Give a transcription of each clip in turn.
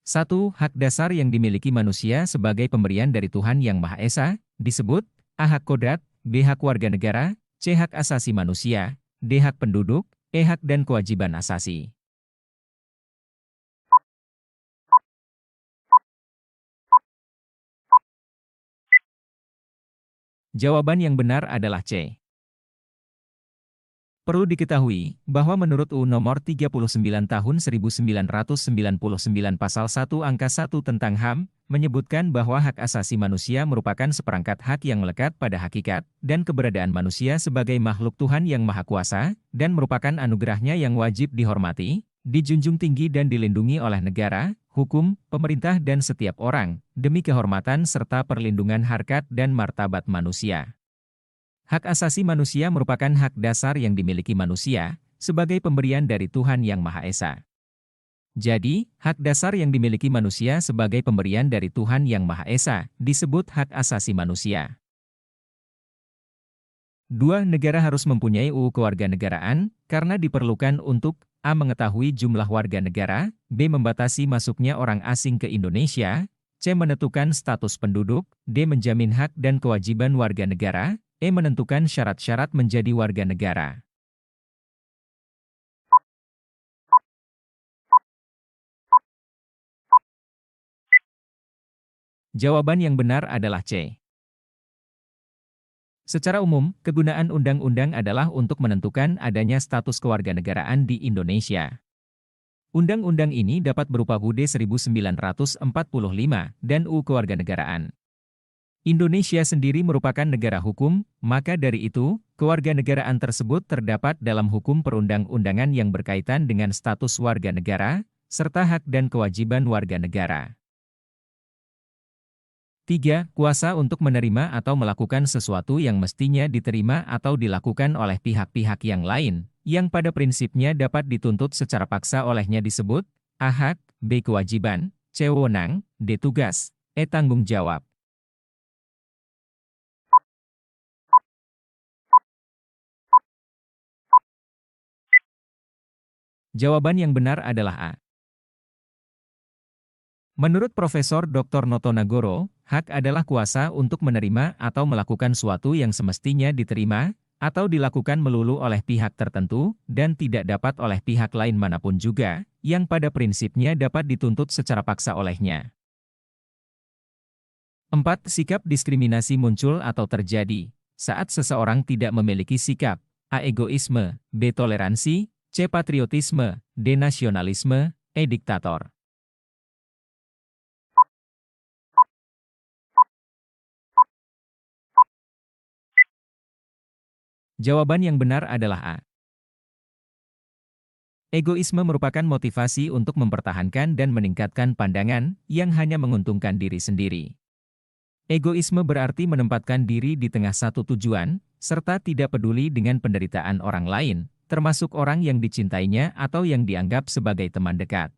1. Hak dasar yang dimiliki manusia sebagai pemberian dari Tuhan Yang Maha Esa, disebut A. Hak kodrat, B. Hak warga negara, C. Hak asasi manusia, D. Hak penduduk, E. Hak dan kewajiban asasi. Jawaban yang benar adalah C. Perlu diketahui bahwa menurut UU Nomor 39 Tahun 1999 Pasal 1 Angka 1 tentang HAM, menyebutkan bahwa hak asasi manusia merupakan seperangkat hak yang melekat pada hakikat dan keberadaan manusia sebagai makhluk Tuhan Yang Maha Kuasa, dan merupakan anugerahnya yang wajib dihormati, dijunjung tinggi dan dilindungi oleh negara, hukum, pemerintah dan setiap orang, demi kehormatan serta perlindungan harkat dan martabat manusia. Hak asasi manusia merupakan hak dasar yang dimiliki manusia, sebagai pemberian dari Tuhan Yang Maha Esa. Jadi, hak dasar yang dimiliki manusia sebagai pemberian dari Tuhan Yang Maha Esa, disebut hak asasi manusia. 2. Negara harus mempunyai UU Kewarganegaraan, karena diperlukan untuk A. Mengetahui jumlah warga negara, B. Membatasi masuknya orang asing ke Indonesia, C. Menentukan status penduduk, D. Menjamin hak dan kewajiban warga negara, E. Menentukan syarat-syarat menjadi warga negara. Jawaban yang benar adalah C. Secara umum, kegunaan undang-undang adalah untuk menentukan adanya status kewarganegaraan di Indonesia. Undang-undang ini dapat berupa UUD 1945 dan UU Kewarganegaraan. Indonesia sendiri merupakan negara hukum, maka dari itu, kewarganegaraan tersebut terdapat dalam hukum perundang-undangan yang berkaitan dengan status warga negara, serta hak dan kewajiban warga negara. 3. Kuasa untuk menerima atau melakukan sesuatu yang mestinya diterima atau dilakukan oleh pihak-pihak yang lain, yang pada prinsipnya dapat dituntut secara paksa olehnya disebut A. Hak, B. Kewajiban, C. Wewenang, D. Tugas, E. Tanggung jawab. Jawaban yang benar adalah A. Menurut Profesor Dr. Noto Nagoro, hak adalah kuasa untuk menerima atau melakukan suatu yang semestinya diterima, atau dilakukan melulu oleh pihak tertentu, dan tidak dapat oleh pihak lain manapun juga, yang pada prinsipnya dapat dituntut secara paksa olehnya. 4. Sikap diskriminasi muncul atau terjadi saat seseorang tidak memiliki sikap A. Egoisme, B. Toleransi, C. Patriotisme, D. Nasionalisme, E. Diktator. Jawaban yang benar adalah A. Egoisme merupakan motivasi untuk mempertahankan dan meningkatkan pandangan yang hanya menguntungkan diri sendiri. Egoisme berarti menempatkan diri di tengah satu tujuan, serta tidak peduli dengan penderitaan orang lain, termasuk orang yang dicintainya atau yang dianggap sebagai teman dekat.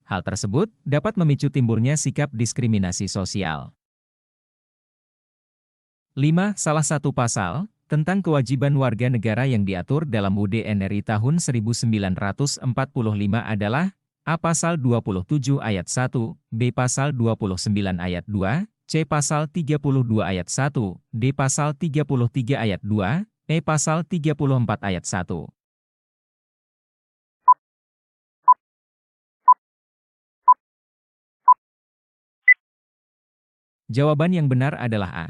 Hal tersebut dapat memicu timbulnya sikap diskriminasi sosial. 5. Salah satu pasal tentang kewajiban warga negara yang diatur dalam UUD NRI tahun 1945 adalah A. Pasal 27 ayat 1, B. Pasal 29 ayat 2, C. Pasal 32 ayat 1, D. Pasal 33 ayat 2, E. Pasal 34 ayat 1. Jawaban yang benar adalah A.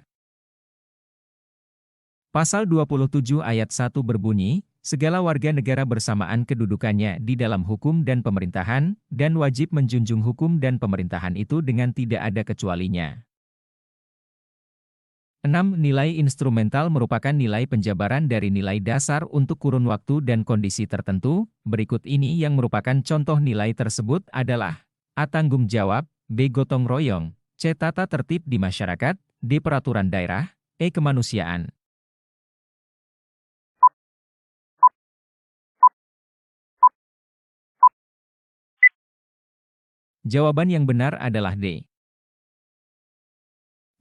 Pasal 27 ayat 1 berbunyi, segala warga negara bersamaan kedudukannya di dalam hukum dan pemerintahan, dan wajib menjunjung hukum dan pemerintahan itu dengan tidak ada kecualinya. 6. Nilai instrumental merupakan nilai penjabaran dari nilai dasar untuk kurun waktu dan kondisi tertentu. Berikut ini yang merupakan contoh nilai tersebut adalah A. Tanggung jawab, B. Gotong royong, C. Tata tertib di masyarakat, D. Peraturan daerah, E. Kemanusiaan. Jawaban yang benar adalah D.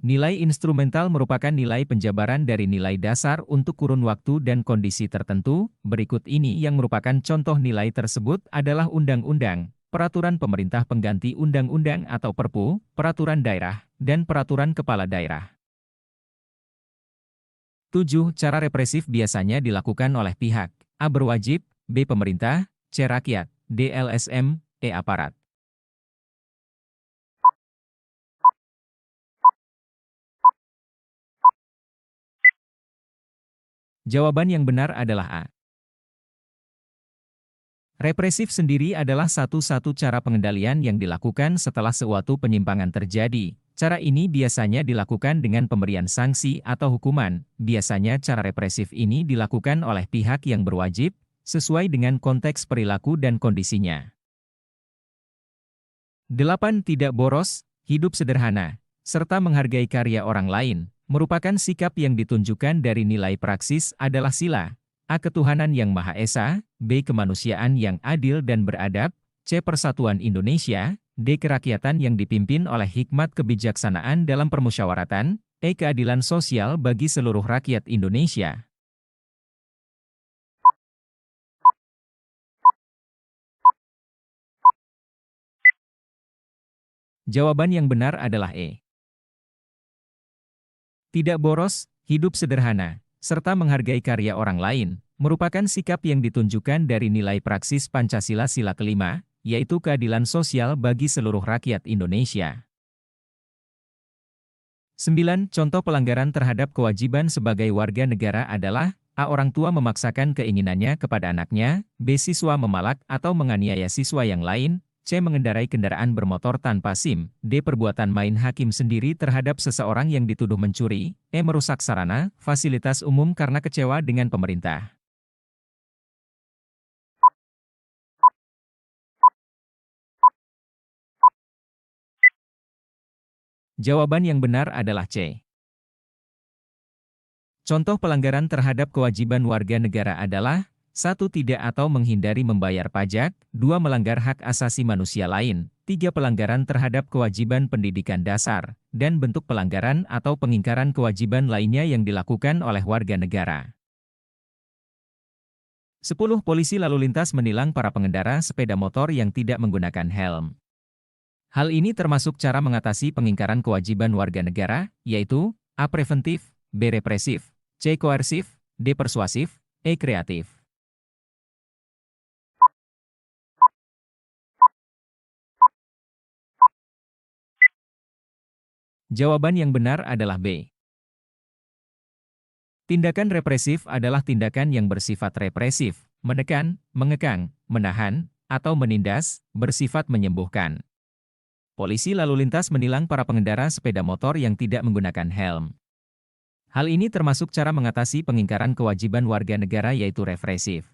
Nilai instrumental merupakan nilai penjabaran dari nilai dasar untuk kurun waktu dan kondisi tertentu. Berikut ini yang merupakan contoh nilai tersebut adalah undang-undang, peraturan pemerintah pengganti undang-undang atau Perpu, peraturan daerah, dan peraturan kepala daerah. 7. Cara represif biasanya dilakukan oleh pihak A. Berwajib, B. Pemerintah, C. Rakyat, D. LSM, E. Aparat. Jawaban yang benar adalah A. Represif sendiri adalah satu-satu cara pengendalian yang dilakukan setelah suatu penyimpangan terjadi. Cara ini biasanya dilakukan dengan pemberian sanksi atau hukuman. Biasanya cara represif ini dilakukan oleh pihak yang berwajib, sesuai dengan konteks perilaku dan kondisinya. 8. Tidak boros, hidup sederhana, serta menghargai karya orang lain, merupakan sikap yang ditunjukkan dari nilai praksis adalah sila. A. Ketuhanan yang Maha Esa, B. Kemanusiaan yang adil dan beradab, C. Persatuan Indonesia, D. Kerakyatan yang dipimpin oleh hikmat kebijaksanaan dalam permusyawaratan, E. Keadilan sosial bagi seluruh rakyat Indonesia. Jawaban yang benar adalah E. Tidak boros, hidup sederhana, serta menghargai karya orang lain, merupakan sikap yang ditunjukkan dari nilai praksis Pancasila sila kelima, yaitu keadilan sosial bagi seluruh rakyat Indonesia. 9. Contoh pelanggaran terhadap kewajiban sebagai warga negara adalah A. Orang tua memaksakan keinginannya kepada anaknya, B. Siswa memalak atau menganiaya siswa yang lain, C. Mengendarai kendaraan bermotor tanpa SIM, D. Perbuatan main hakim sendiri terhadap seseorang yang dituduh mencuri, E. Merusak sarana, fasilitas umum karena kecewa dengan pemerintah. Jawaban yang benar adalah C. Contoh pelanggaran terhadap kewajiban warga negara adalah 1. Tidak atau menghindari membayar pajak, 2. Melanggar hak asasi manusia lain, 3. Pelanggaran terhadap kewajiban pendidikan dasar, dan bentuk pelanggaran atau pengingkaran kewajiban lainnya yang dilakukan oleh warga negara. 10. Polisi lalu lintas menilang para pengendara sepeda motor yang tidak menggunakan helm. Hal ini termasuk cara mengatasi pengingkaran kewajiban warga negara, yaitu A. Preventif, B. Represif, C. Koersif, D. Persuasif, E. Kreatif. Jawaban yang benar adalah B. Tindakan represif adalah tindakan yang bersifat represif, menekan, mengekang, menahan, atau menindas, bersifat menyembuhkan. Polisi lalu lintas menilang para pengendara sepeda motor yang tidak menggunakan helm. Hal ini termasuk cara mengatasi pengingkaran kewajiban warga negara yaitu represif.